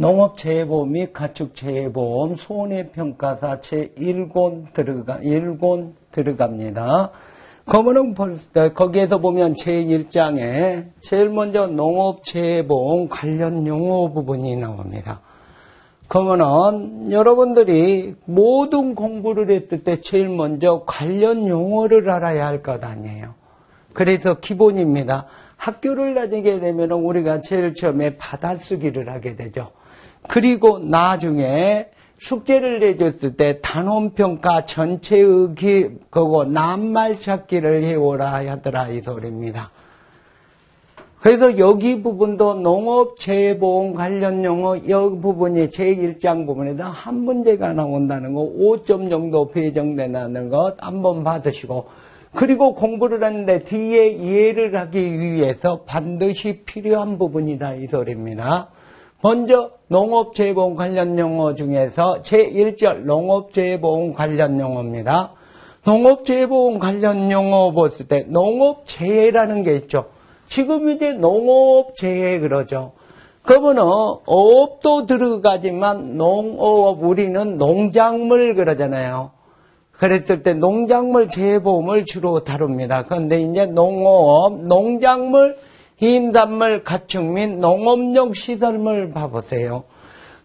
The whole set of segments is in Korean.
농업재해보험 및 가축재해보험 손해평가사 제1권 들어갑니다. 그러면은 거기에서 보면 제1장에 제일 먼저 농업재해보험 관련 용어 부분이 나옵니다. 그러면은 여러분들이 모든 공부를 했을 때 제일 먼저 관련 용어를 알아야 할 것 아니에요. 그래서 기본입니다. 학교를 다니게 되면 우리가 제일 처음에 받아쓰기를 하게 되죠. 그리고 나중에 숙제를 내줬을 때 단원평가 전체의 그거 낱말 찾기를 해오라 하더라 이 소리입니다. 그래서 여기 부분도 농업재해보험 관련 용어 이 부분이 제1장 부분에다 한 문제가 나온다는 거 5점 정도 배정된다는 것 한번 받으시고 그리고 공부를 하는데 뒤에 이해를 하기 위해서 반드시 필요한 부분이다 이 소리입니다. 먼저 농업재해보험 관련 용어 중에서 제1절 농업재해보험 관련 용어입니다. 농업재해보험 관련 용어 봤을 때 농업재해라는 게 있죠. 지금 이제 농업재해 그러죠. 그러면은 어업도 들어가지만 농업 우리는 농작물 그러잖아요. 그랬을 때 농작물 재해보험을 주로 다룹니다. 그런데 이제 농업, 농작물, 임산물, 가축 및 농업용 시설물 봐보세요.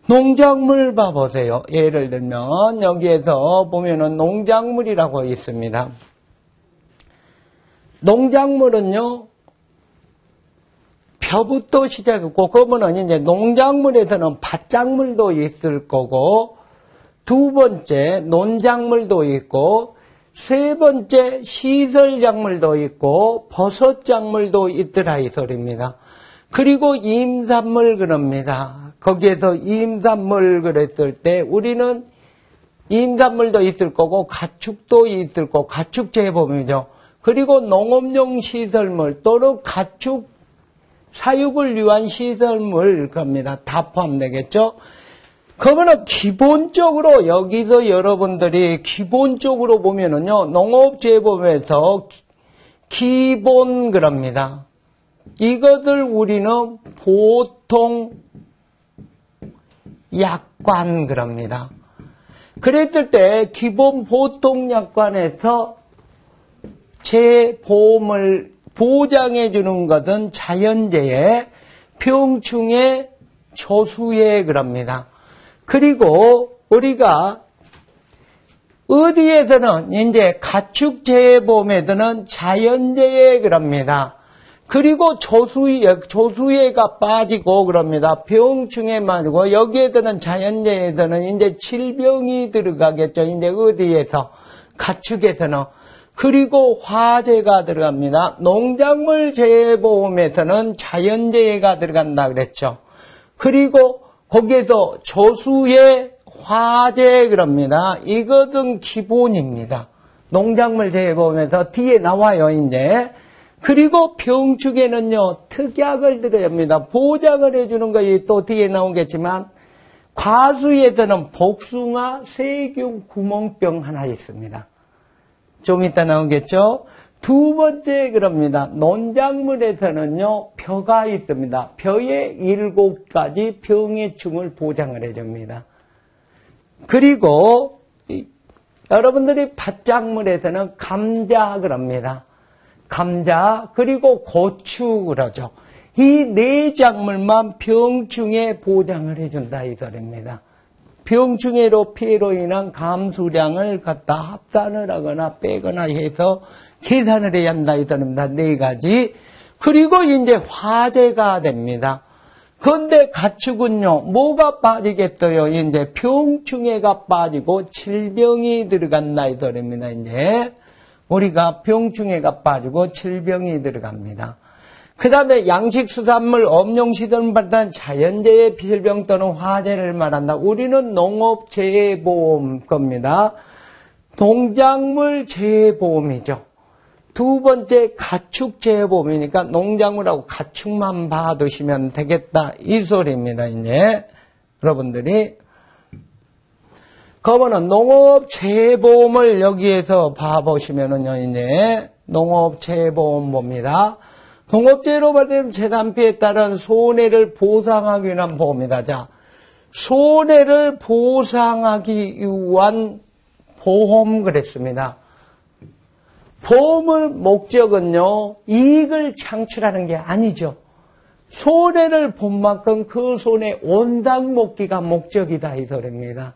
농작물 봐보세요. 예를 들면 여기에서 보면은 농작물이라고 있습니다. 농작물은요, 벼부터 시작했고, 그러면은 이제 농작물에서는 밭작물도 있을 거고, 두 번째 논작물도 있고, 세 번째 시설작물도 있고, 버섯작물도 있더라 이 소리입니다. 그리고 임산물 그럽니다. 거기에서 임산물 그랬을 때 우리는 임산물도 있을 거고, 가축도 있을 거고, 가축재해보험이죠. 그리고 농업용 시설물 또는 가축 사육을 위한 시설물 겁니다. 다 포함되겠죠? 그러면은 기본적으로 여기서 여러분들이 기본적으로 보면은요, 농업재해보험에서 기본 그럽니다. 이것을 우리는 보통 약관 그럽니다. 그랬을 때 기본 보통 약관에서 재보험을 보장해 주는 것은 자연재해, 병충해, 조수해 그럽니다. 그리고 우리가 어디에서는 이제 가축재해보험에서는 자연재해 그럽니다. 그리고 조수해가 빠지고 그럽니다. 병충해 말고 여기에서는 자연재해에서는 이제 질병이 들어가겠죠. 이제 어디에서 가축에서는 그리고 화재가 들어갑니다. 농작물 재해보험에서는 자연재해가 들어간다 그랬죠. 그리고 거기에서 조수해, 화재 그럽니다. 이것은 기본입니다. 농작물 재해보험에서 뒤에 나와요, 이제. 그리고 병충해는요, 특약을 들어야 합니다. 보장을 해주는 것이 또 뒤에 나오겠지만, 과수에서는 복숭아, 세균, 구멍병 하나 있습니다. 좀 이따 나오겠죠? 두 번째 그럽니다. 논작물에서는요, 벼가 있습니다. 벼의 7가지 병의 층을 보장을 해줍니다. 그리고 여러분들이 밭작물에서는 감자 그럽니다. 감자 그리고 고추 그러죠. 이 네 작물만 병충해 보장을 해준다 이 소리입니다. 병충해로 피해로 인한 감수량을 갖다 합산을 하거나 빼거나 해서 계산을 해야 한다 이 소리입니다. 네 가지. 그리고 이제 화재가 됩니다. 그런데 가축은요, 뭐가 빠지겠어요? 이제 병충해가 빠지고 질병이 들어간다 이 소리입니다. 이제 우리가 병충해가 빠지고 질병이 들어갑니다. 그 다음에 양식수산물, 업용시설 발단, 자연재해, 비질병 또는 화재를 말한다. 우리는 농업재해보험 겁니다. 농작물 재해보험이죠. 두 번째 가축재해보험이니까 농작물하고 가축만 봐두시면 되겠다. 이 소리입니다. 이제 여러분들이. 그러면은 농업재해보험을 여기에서 봐보시면은요, 이제 농업재해보험 봅니다. 농업재해로 발생된 재난피해에 따른 손해를 보상하기 위한 보험이다. 자, 손해를 보상하기 위한 보험 그랬습니다. 보험의 목적은요, 이익을 창출하는 게 아니죠. 손해를 본 만큼 그 손해 원상복귀가 목적이다 이 소리입니다.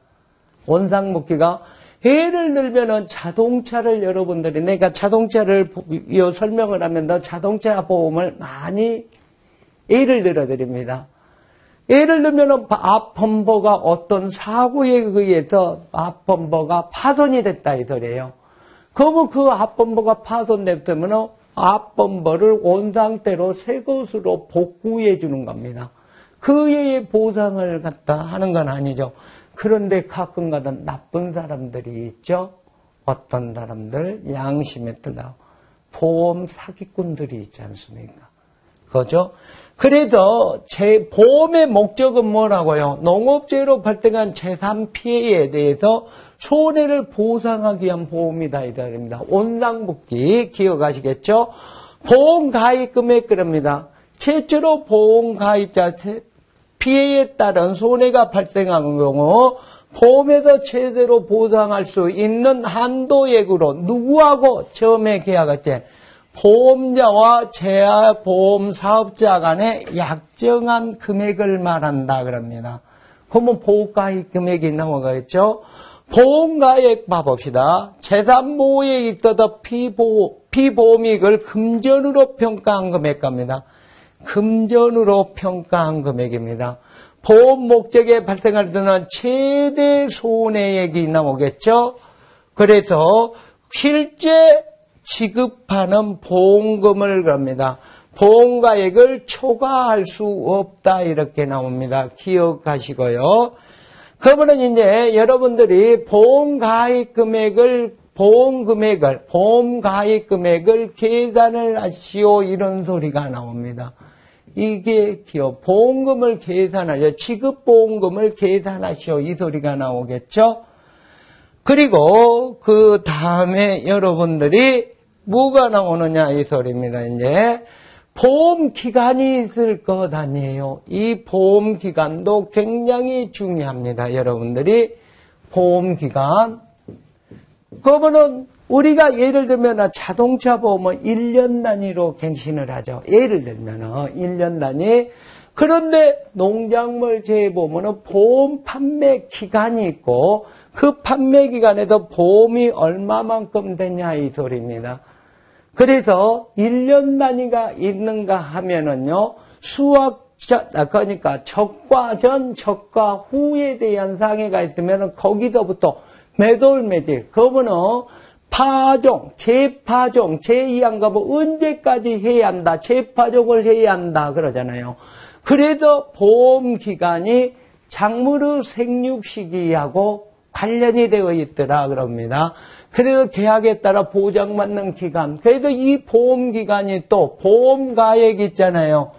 원상복귀가 예를 들면은 자동차를 여러분들이 내가 자동차를 설명을 하면서 자동차 보험을 많이 예를 들어 드립니다. 예를 들면은 앞범버가 어떤 사고에 의해서 앞범버가 파손이 됐다 이 소리예요. 그러면 그 앞범버가 파손됐다면 앞범버를 원상태로 새 것으로 복구해 주는 겁니다. 그의 보상을 갖다 하는 건 아니죠. 그런데 가끔가다 나쁜 사람들이 있죠. 어떤 사람들 양심에 뜨다 보험 사기꾼들이 있지 않습니까? 그죠? 그래서 보험의 목적은 뭐라고요? 농업재해로 발생한 재산 피해에 대해서 손해를 보상하기 위한 보험이다 이 말입니다. 원상복귀 기억하시겠죠? 보험 가입 금액 그럽니다. 최초로 보험 가입자 피해에 따른 손해가 발생하는 경우 보험에서 제대로 보상할 수 있는 한도액으로 누구하고 처음에 계약할 때 보험자와 재보험 사업자 간의 약정한 금액을 말한다 그럽니다. 그러면 보험가입 금액이 나오겠죠. 보험가액 봐봅시다. 재산보호에 있어서 피보험이익을 금전으로 평가한 금액입니다. 금전으로 평가한 금액입니다. 보험 목적에 발생할 때는 최대 손해액이 나오겠죠. 그래서 실제 지급하는 보험금을 겁니다. 보험가액을 초과할 수 없다 이렇게 나옵니다. 기억하시고요. 그러면 이제 여러분들이 보험가입 금액을 계산을 하시오 이런 소리가 나옵니다. 이게 보험금을 계산하죠. 지급보험금을 계산하시오 이 소리가 나오겠죠. 그리고 그 다음에 여러분들이 뭐가 나오느냐 이 소리입니다. 이제 보험 기간이 있을 것 아니에요. 이 보험 기간도 굉장히 중요합니다. 여러분들이 보험 기간. 그러면은 우리가 예를 들면 자동차 보험은 1년 단위로 갱신을 하죠. 예를 들면 1년 단위. 그런데 농작물 재보험은 보험 판매 기간이 있고 그 판매 기간에도 보험이 얼마만큼 되냐 이 소리입니다. 그래서 1년 단위가 있는가 하면은요, 그러니까 적과 전, 적과 후에 대한 상해가 있으면 거기서부터 매돌매질. 그러면은 파종, 재파종, 재이양가부 언제까지 해야 한다, 재파종을 해야 한다 그러잖아요. 그래서 보험 기간이 작물의 생육 시기하고 관련이 되어 있더라 그럽니다. 그래서 계약에 따라 보장받는 기간. 그래도 이 보험 기간이 또 보험가액 있잖아요.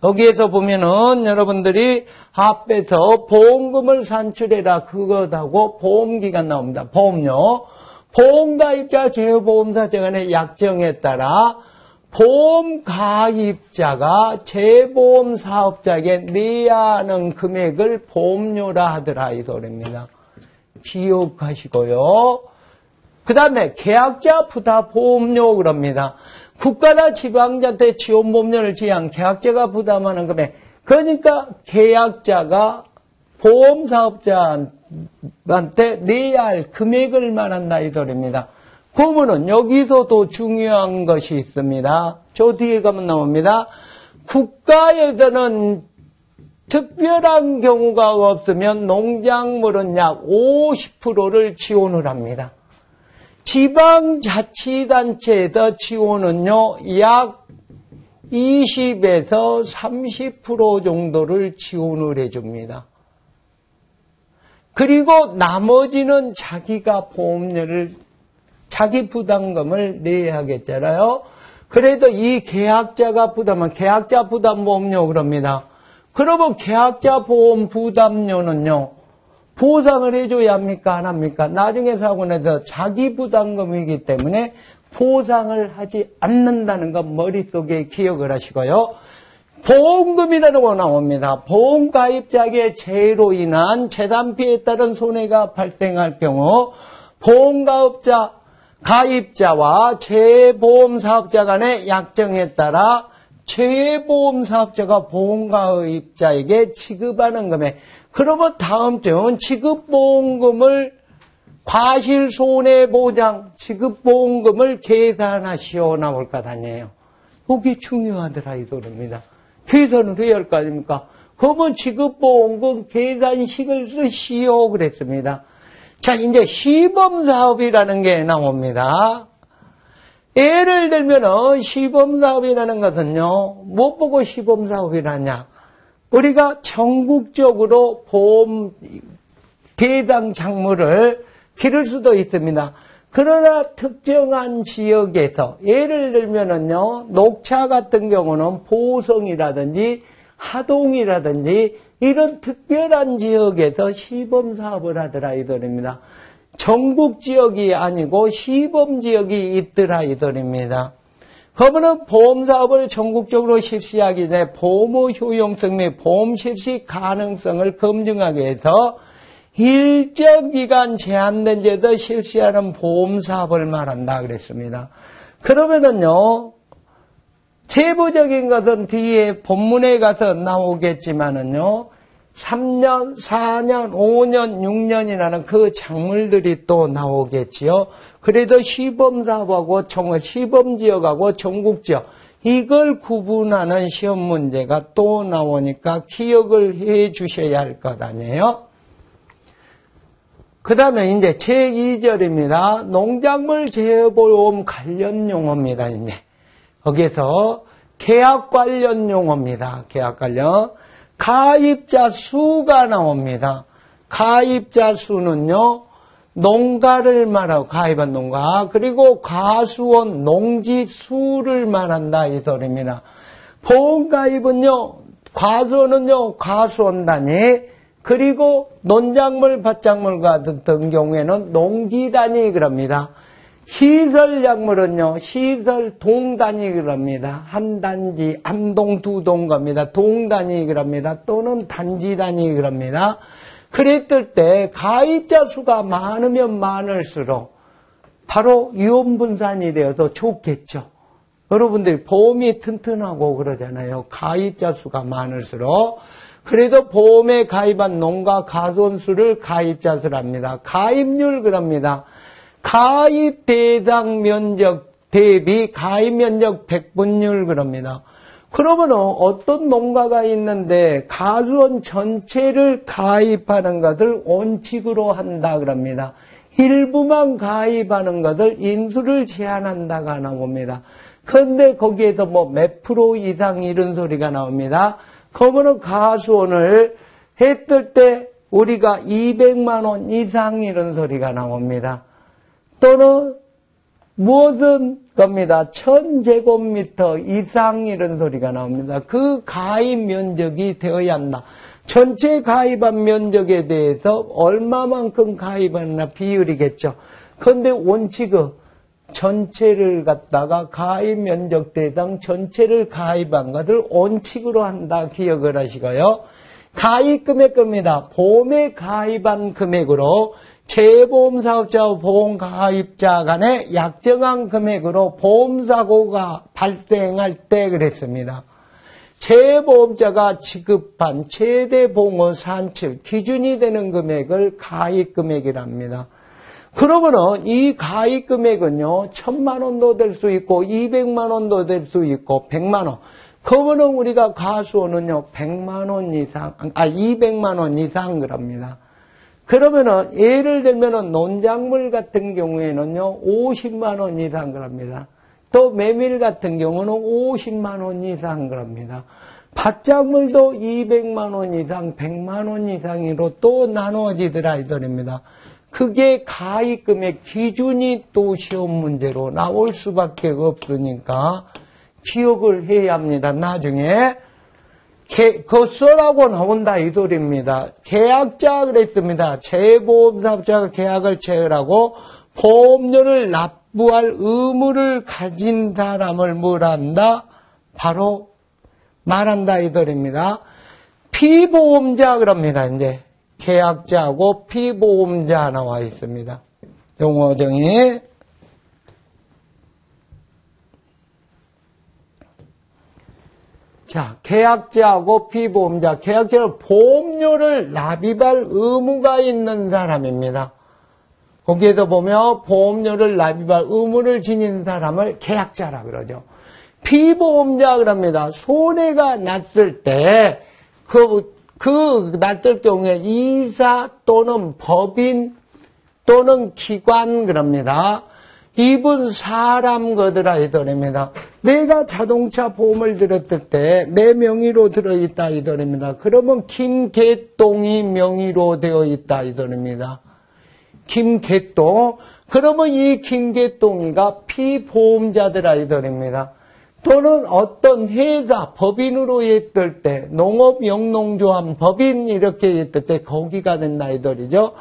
여기에서 보면은 여러분들이 앞에서 보험금을 산출해라 그것하고 보험 기간 나옵니다. 보험료. 보험가입자 재보험사자 간의 약정에 따라 보험가입자가 재보험사업자에게 내야 하는 금액을 보험료라 하더라 이 소리입니다. 기억하시고요. 그 다음에 계약자 부담 보험료 그럽니다. 국가나 지방자한테 지원보험료를 지한 계약자가 부담하는 금액. 그러니까 계약자가 보험사업자한테 내야 할 금액을 말한다 이 소리입니다. 그러면은 여기서도 중요한 것이 있습니다. 저 뒤에 가면 나옵니다. 국가에서는 특별한 경우가 없으면 농작물은 약 50%를 지원을 합니다. 지방자치단체에서 지원은요, 약 20에서 30% 정도를 지원을 해줍니다. 그리고 나머지는 자기가 보험료를, 자기 부담금을 내야 하겠잖아요. 그래도 이 계약자가 부담은 계약자 부담 보험료 그럽니다. 그러면 계약자 보험 부담료는요, 보상을 해줘야 합니까? 안 합니까? 나중에 사고 나서 자기 부담금이기 때문에 보상을 하지 않는다는 것 머릿속에 기억을 하시고요. 보험금이라는 거 나옵니다. 보험가입자에게 재해로 인한 재산피해에 따른 손해가 발생할 경우 가입자와 재보험사업자 간의 약정에 따라 재보험사업자가 보험가입자에게 지급하는 금액. 그러면 다음 중 지급보험금을 과실손해보장 지급보험금을 계산하시오 나올 것 아니에요. 그게 중요하더라 이 소리입니다. 계산을 해야 할 거 아닙니까? 그러면 지급보험금 계산식을 쓰시오 그랬습니다. 자, 이제 시범사업이라는 게 나옵니다. 예를 들면은 시범사업이라는 것은요, 못 보고 시범사업이라냐? 우리가 전국적으로 보험 대상 작물을 기를 수도 있습니다. 그러나 특정한 지역에서 예를 들면은요, 녹차 같은 경우는 보성이라든지 하동이라든지 이런 특별한 지역에서 시범사업을 하더라 이들입니다. 전국 지역이 아니고 시범 지역이 있더라 이들입니다. 그러면 보험사업을 전국적으로 실시하기 전에 보험의 효용성 및 보험 실시 가능성을 검증하기 위해서 일정 기간 제한된 제도 실시하는 보험사업을 말한다 그랬습니다. 그러면은요, 세부적인 것은 뒤에 본문에 가서 나오겠지만은요, 3년, 4년, 5년, 6년이라는 그 작물들이 또 나오겠지요. 그래도 시범사업하고 시범지역하고 전국지역 이걸 구분하는 시험 문제가 또 나오니까 기억을 해 주셔야 할 것 아니에요. 그 다음에 이제 제2절입니다. 농작물 재보험 관련 용어입니다. 이제 거기에서 계약 관련 용어입니다. 계약 관련. 가입자 수가 나옵니다. 가입자 수는요, 농가를 말하고, 가입한 농가, 그리고 과수원, 농지 수를 말한다, 이 소리입니다. 보험가입은요, 과수원은요, 과수원 단위, 그리고 논작물, 밭작물 같은 경우에는 농지 단위 그럽니다. 시설약물은요, 시설 동단위 그럽니다. 한 단지, 한 동, 두 동 겁니다. 동단위 그럽니다. 또는 단지 단위 그럽니다. 그랬을 때 가입자 수가 많으면 많을수록 바로 유언분산이 되어서 좋겠죠. 여러분들이 보험이 튼튼하고 그러잖아요. 가입자 수가 많을수록. 그래도 보험에 가입한 농가 가수원 수를 가입자 수랍니다. 가입률 그럽니다. 가입 대상 면적 대비 가입 면적 백분율 그럽니다. 그러면 어떤 농가가 있는데 가수원 전체를 가입하는 것을 원칙으로 한다 그럽니다. 일부만 가입하는 것을 인수를 제한한다가 나옵니다. 그런데 거기에서 몇 프로 이상 이런 소리가 나옵니다. 그러면 가수원을 했을 때 우리가 200만 원 이상 이런 소리가 나옵니다. 또는 무엇은 겁니다. 1000제곱미터 이상 이런 소리가 나옵니다. 그 가입 면적이 되어야 한다. 전체 가입한 면적에 대해서 얼마만큼 가입하느냐 비율이겠죠. 그런데 원칙은 전체를 갖다가 가입 면적 대상 전체를 가입한 것을 원칙으로 한다 기억을 하시고요. 가입 금액입니다. 보험에 가입한 금액으로 재보험사업자와 보험가입자 간의 약정한 금액으로 보험사고가 발생할 때 그랬습니다. 재보험자가 지급한 최대 보험 산출 기준이 되는 금액을 가입금액이랍니다. 그러면은 이 가입금액은요, 1000만 원도 될 수 있고, 200만 원도 될 수 있고, 100만 원. 그러면은 우리가 가수원은요, 100만 원 이상, 200만 원 이상 그럽니다. 그러면은 예를 들면은 논작물 같은 경우에는요 50만 원 이상 그럽니다. 또 메밀 같은 경우는 50만 원 이상 그럽니다. 밭작물도 200만 원 이상, 100만 원 이상으로 또 나누어지더라 이 소리입니다. 그게 가입금액 기준이 또 시험 문제로 나올 수밖에 없으니까 기억을 해야 합니다. 나중에 그 써라고 나온다 이 소리입니다. 계약자 그랬습니다. 재보험사업자가 계약을 체결하고 보험료를 납부할 의무를 가진 사람을 뭐란다? 바로 말한다 이들입니다. 피보험자 그럽니다. 이제 계약자하고 피보험자 나와 있습니다. 용어 정의. 자, 계약자하고 피보험자. 계약자는 보험료를 납입할 의무가 있는 사람입니다. 거기에서 보면 보험료를 납입할 의무를 지닌 사람을 계약자라 그러죠. 피보험자 그럽니다. 손해가 났을 때 났을 경우에 이사 또는 법인 또는 기관 그럽니다. 이분 사람 거더라 이더랍니다. 내가 자동차 보험을 들었을 때 내 명의로 들어있다 이더랍니다. 그러면 김개똥이 명의로 되어 있다 이더랍니다. 김개똥. 그러면 이 김개똥이가 피보험자더라 이더랍니다. 또는 어떤 회사 법인으로 했을 때 농업영농조합 법인 이렇게 했을 때 거기가 된다 이더리죠.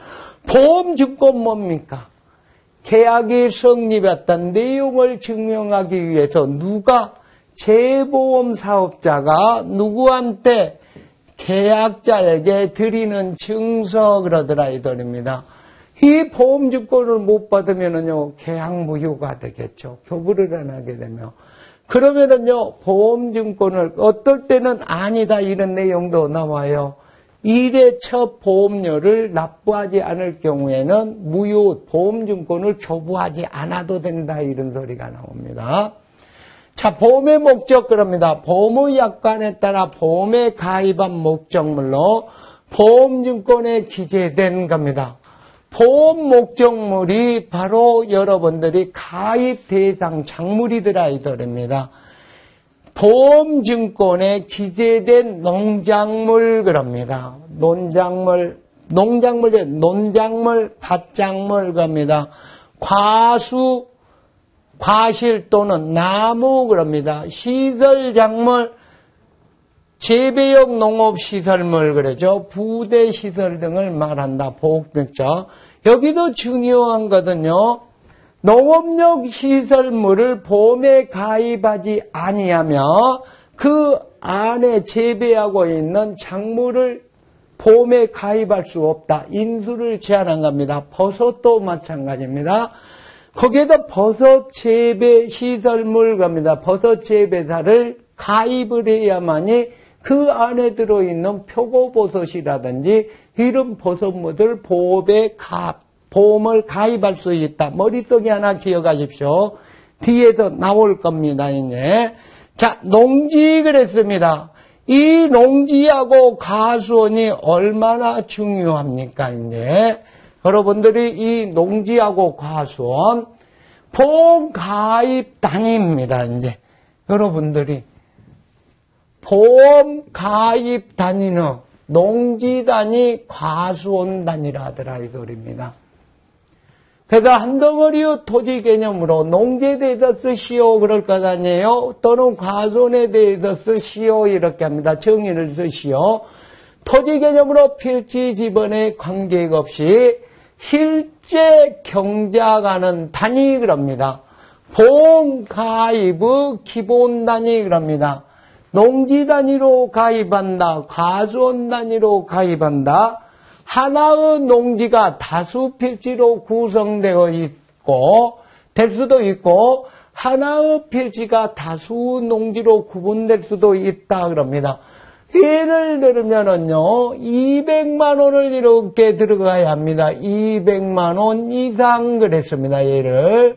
보험증권 뭡니까? 계약이 성립했던 내용을 증명하기 위해서 누가 재보험 사업자가 누구한테 계약자에게 드리는 증서 그러더라 이더랍니다. 이 보험증권을 못 받으면은요 계약무효가 되겠죠. 교부를 안 하게 되면. 그러면은요 보험증권을 어떨 때는 아니다 이런 내용도 나와요. 일의 첫 보험료를 납부하지 않을 경우에는 무효 보험증권을 교부하지 않아도 된다 이런 소리가 나옵니다. 자, 보험의 목적 그럽니다. 보험의 약관에 따라 보험에 가입한 목적물로 보험증권에 기재된 겁니다. 보험 목적물이 바로 여러분들이 가입 대상 작물이더라 이더랍니다. 보험증권에 기재된 농작물 그럽니다. 논작물, 밭작물 겁니다. 과실 또는 나무 그럽니다. 시설작물, 재배용 농업시설물 그러죠. 부대시설 등을 말한다. 보호목적. 여기도 중요한 거거든요. 농업용 시설물을 보험에 가입하지 아니하며 그 안에 재배하고 있는 작물을 보험에 가입할 수 없다. 인수를 제한한 겁니다. 버섯도 마찬가지입니다. 거기에다 버섯 재배 시설물 겁니다. 버섯 재배사를 가입을 해야만이 그 안에 들어있는 표고버섯이라든지 이런 버섯물들 보험을 가입할 수 있다. 머릿속에 하나 기억하십시오. 뒤에서 나올 겁니다. 이제. 자, 농지 그랬습니다. 이 농지하고 과수원이 얼마나 중요합니까? 이제 여러분들이 이 농지하고 과수원 보험 가입 단위입니다. 이제 여러분들이 보험 가입 단위는 농지 단위, 과수원 단위라 하더라 이 소리입니다. 그래서 한 덩어리의 토지 개념으로 농지에 대해서 쓰시오 그럴 것 아니에요. 또는 과수원에 대해서 쓰시오 이렇게 합니다. 정의를 쓰시오. 토지 개념으로 필지 지번에 관계없이 실제 경작하는 단위 그럽니다. 보험 가입의 기본 단위 그럽니다. 농지 단위로 가입한다. 과수원 단위로 가입한다. 하나의 농지가 다수 필지로 구성되어 있고 될 수도 있고 하나의 필지가 다수 농지로 구분될 수도 있다 그럽니다. 예를 들면은요 200만 원을 이렇게 들어가야 합니다. 200만 원 이상 그랬습니다. 예를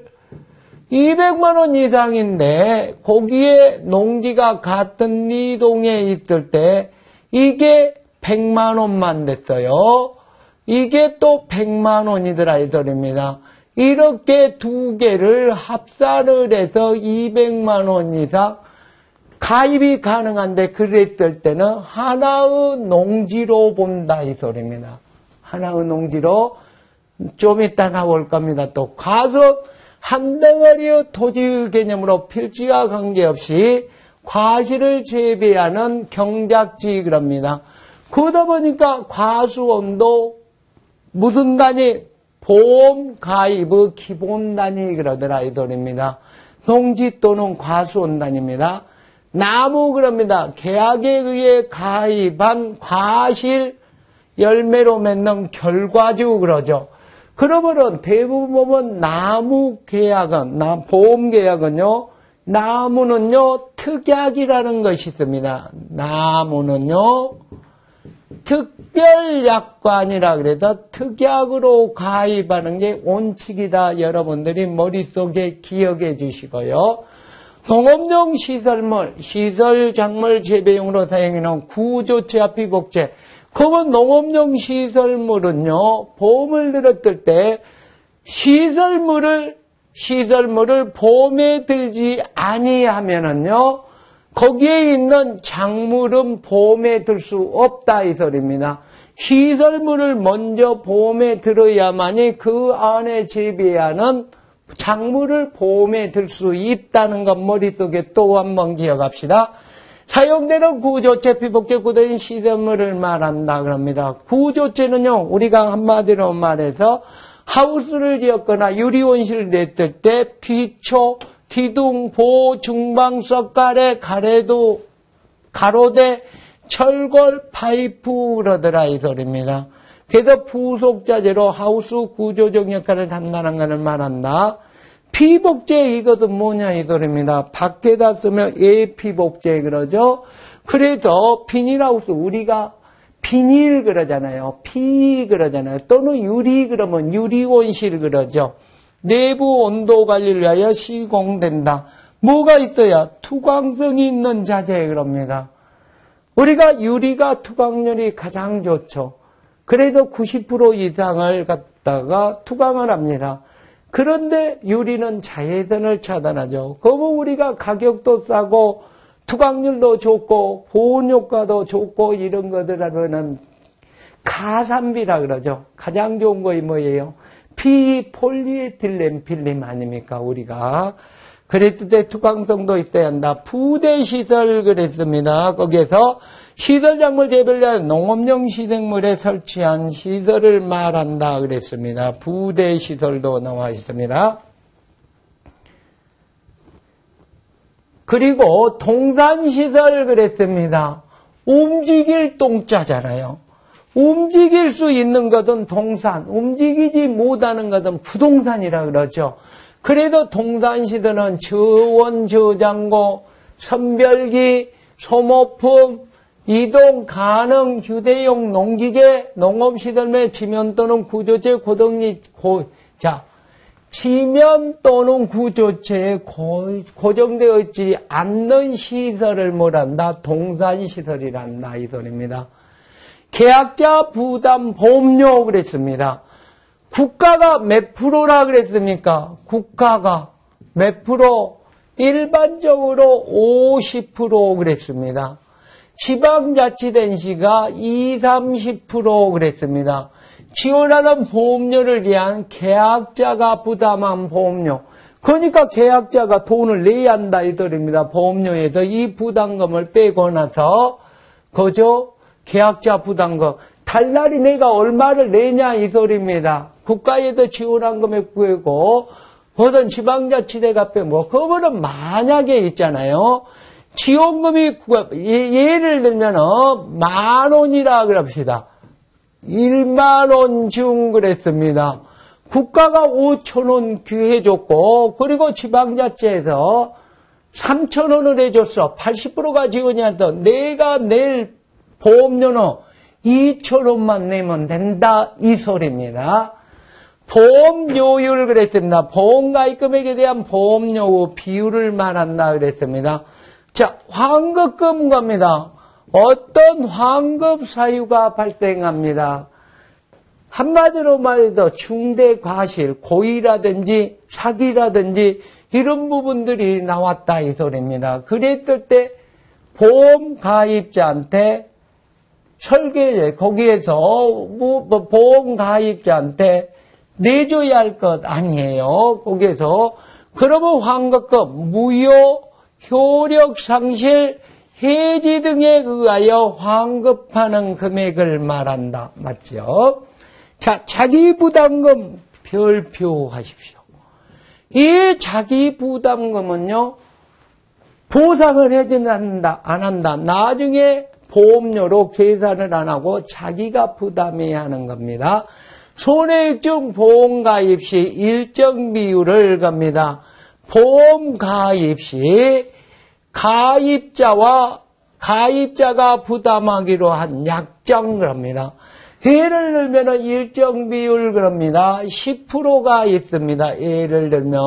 200만 원 이상인데 거기에 농지가 같은 이동에 있을 때 이게 100만 원만 됐어요. 이게 또 100만 원이더라 이 소리입니다. 이렇게 두 개를 합산을 해서 200만 원 이상 가입이 가능한데 그랬을 때는 하나의 농지로 본다 이 소리입니다. 하나의 농지로 좀 이따 나올 겁니다. 또 과수 한 덩어리의 토지 개념으로 필지와 관계없이 과실을 재배하는 경작지 그럽니다. 그러다 보니까 과수원도 무슨 단위? 보험 가입의 기본 단위 그러더라 이 소리입니다. 농지 또는 과수원 단위입니다. 나무 그럽니다. 계약에 의해 가입한 과실 열매로 맺는 결과주 그러죠. 그러면은 대부분 보면 나무 계약은, 보험 계약은요, 나무는요, 특약이라는 것이 있습니다. 나무는요, 특별약관이라 그래서 특약으로 가입하는 게 원칙이다. 여러분들이 머릿속에 기억해 주시고요. 농업용 시설물, 시설작물 재배용으로 사용하는 구조체 피복제. 그건 농업용 시설물은요, 보험을 들었을 때 시설물을 보험에 들지 아니하면은요, 거기에 있는 작물은 보험에 들 수 없다 이 소리입니다. 시설물을 먼저 보험에 들어야만이 그 안에 재배하는 작물을 보험에 들 수 있다는 것 머릿속에 또 한번 기억합시다. 사용되는 구조체 피복제 구된 시설물을 말한다 그럽니다. 구조체는요, 우리가 한마디로 말해서 하우스를 지었거나 유리온실을 냈을 때 기초, 기둥, 보, 중방, 썩가래, 가래도, 가로대, 철골, 파이프 그러더라 이 소리입니다. 그래서 부속자재로 하우스 구조적 역할을 담당하는 것을 말한다. 피복제 이것은 뭐냐 이 소리입니다. 밖에다 쓰면 예피복제 그러죠. 그래서 비닐하우스 우리가 비닐 그러잖아요. 피 그러잖아요. 또는 유리 그러면 유리온실 그러죠. 내부 온도 관리를 위하여 시공된다. 뭐가 있어야? 투광성이 있는 자재 그럽니다. 우리가 유리가 투광률이 가장 좋죠. 그래도 90% 이상을 갖다가 투광을 합니다. 그런데 유리는 자외선을 차단하죠. 그러면 우리가 가격도 싸고 투광률도 좋고 보온 효과도 좋고 이런 것들하고는 가산비라 그러죠. 가장 좋은 거이 뭐예요? 폴리에틸렌 필름 아닙니까 우리가. 그랬을 때 투광성도 있어야 한다. 부대시설 그랬습니다. 거기에서 시설작물 재배를 위한 농업용 시생물에 설치한 시설을 말한다 그랬습니다. 부대시설도 나와 있습니다. 그리고 동산시설 그랬습니다. 움직일 동자잖아요. 움직일 수 있는 것은 동산, 움직이지 못하는 것은 부동산이라 그러죠. 그래도 동산시설은 저원, 저장고, 선별기, 소모품, 이동 가능 휴대용 농기계, 농업시설 및 지면 또는 구조체 고정리, 지면 또는 구조체에 고정되어 있지 않는 시설을 뭐란다? 동산시설이란다. 이 소리입니다. 계약자 부담 보험료 그랬습니다. 국가가 몇 프로라 그랬습니까? 국가가 몇 프로? 일반적으로 50% 그랬습니다. 지방자치단체가 20-30% 그랬습니다. 지원하는 보험료를 위한 계약자가 부담한 보험료. 그러니까 계약자가 돈을 내야 한다 이 소리입니다. 보험료에서 이 부담금을 빼고 나서 그저 계약자 부담금. 달달이 내가 얼마를 내냐 이 소리입니다. 국가에서 지원한 금액 빼고 어떤 지방자치대가 빼고 그거는 만약에 있잖아요. 지원금이 예를 들면 10,000원이라 그럽시다. 10,000원 중 그랬습니다. 국가가 5,000원 기회해줬고 그리고 지방자치에서 3,000원을 해줬어. 80%가 지원이한테 내가 낼 보험료는 2,000원만 내면 된다 이 소리입니다. 보험료율 그랬습니다. 보험가입 금액에 대한 보험료 비율을 말한다 그랬습니다. 자, 환급금 겁니다. 어떤 환급 사유가 발생합니다. 한마디로 말해서 중대 과실, 고의라든지 사기라든지 이런 부분들이 나왔다 이 소리입니다. 그랬을 때 보험 가입자한테 설계 거기에서 보험 가입자한테 내줘야 할 것 아니에요. 거기에서 그러면 환급금, 무효, 효력 상실, 해지 등에 의하여 환급하는 금액을 말한다. 맞죠? 자, 자기부담금 별표하십시오. 이 자기부담금은요, 보상을 해주는 안 한다. 나중에 보험료로 계산을 안 하고 자기가 부담해야 하는 겁니다. 손해액 보험 가입 시 일정 비율을 겁니다. 보험 가입 시 가입자가 부담하기로 한 약정 그럽니다. 예를 들면 일정 비율 그럽니다. 10%가 있습니다. 예를 들면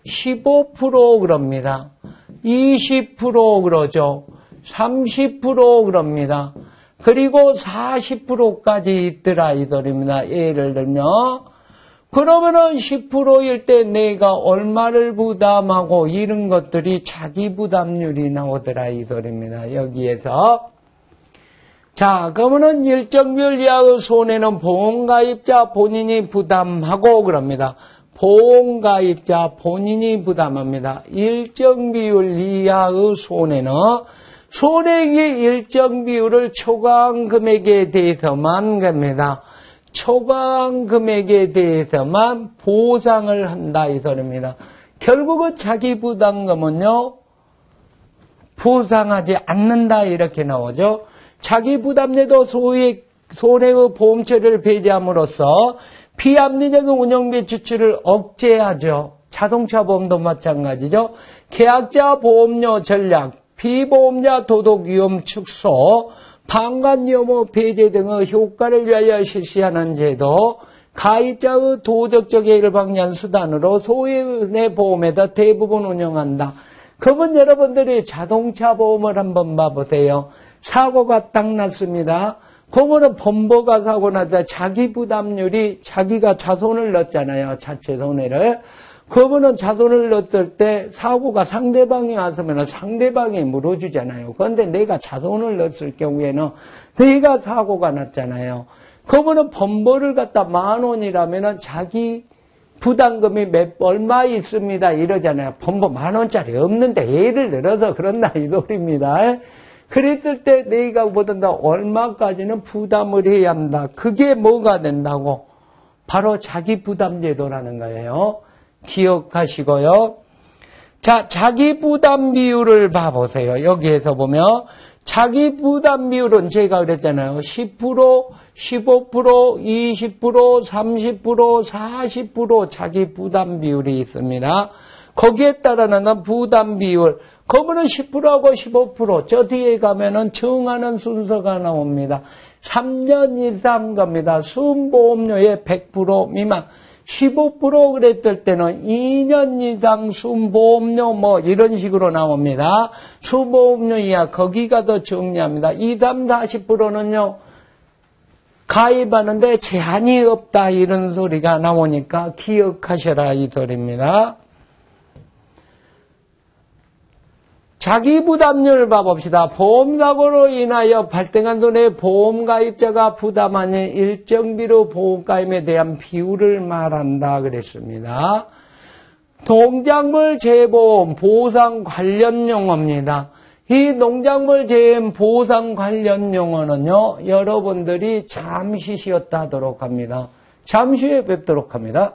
15% 그럽니다. 20% 그러죠. 30% 그럽니다. 그리고 40%까지 있더라 이 소리입니다. 예를 들면 그러면은 10%일 때 내가 얼마를 부담하고 이런 것들이 자기 부담률이 나오더라 이 소리입니다. 여기에서 자 그러면은 일정 비율 이하의 손해는 보험가입자 본인이 부담하고 그럽니다. 보험가입자 본인이 부담합니다. 일정 비율 이하의 손해는 손해액의 일정 비율을 초과한 금액에 대해서만 겁니다. 초과한 금액에 대해서만 보상을 한다 이 소리입니다. 결국은 자기 부담금은요 보상하지 않는다 이렇게 나오죠. 자기 부담내도 손해의 보험처리를 배제함으로써 비합리적인 운영비 지출을 억제하죠. 자동차 보험도 마찬가지죠. 계약자 보험료 전략, 비보험자 도덕위험 축소, 방관유무 배제 등의 효과를 위하여 실시하는 제도, 가입자의 도덕적 해이를 방지한 수단으로 손해보험에다 대부분 운영한다. 그러면 여러분들이 자동차 보험을 한번 봐보세요. 사고가 딱 났습니다. 그러면은 범버가 사고 나다 자기 부담률이 자기가 자손을 넣었잖아요. 자체 손해를. 그러면은 자손을 넣었을 때 사고가 상대방이 왔으면 상대방이 물어주잖아요. 그런데 내가 자손을 넣었을 경우에는 내가 사고가 났잖아요. 그러면은 범버를 갖다 10,000원이라면은 자기 부담금이 얼마 있습니다. 이러잖아요. 범버 10,000원짜리 없는데 예를 들어서 그런다 이 소리입니다. 그랬을 때 내가 보던다 얼마까지는 부담을 해야 한다. 그게 뭐가 된다고? 바로 자기 부담 제도라는 거예요. 기억하시고요. 자, 자기 부담 비율을 봐보세요. 여기에서 보면 자기 부담 비율은 제가 그랬잖아요. 10%, 15%, 20%, 30%, 40% 자기 부담 비율이 있습니다. 거기에 따라는 부담 비율. 그러면은 10%하고 15%. 저 뒤에 가면은 정하는 순서가 나옵니다. 3년 이상 겁니다. 순보험료의 100% 미만. 15% 그랬을 때는 2년 이상 순보험료 뭐 이런 식으로 나옵니다. 순보험료 이하 거기가 더 정리합니다. 2, 3, 40%는요. 가입하는데 제한이 없다 이런 소리가 나오니까 기억하셔라 이 소리입니다. 자기 부담률 봐봅시다. 보험사고로 인하여 발생한 손해 보험가입자가 부담하는 일정비로 보험가입에 대한 비율을 말한다 그랬습니다. 농작물 재보험 보상 관련 용어입니다. 이 농작물 재보험 보상 관련 용어는요. 여러분들이 잠시 쉬었다 하도록 합니다. 잠시 후에 뵙도록 합니다.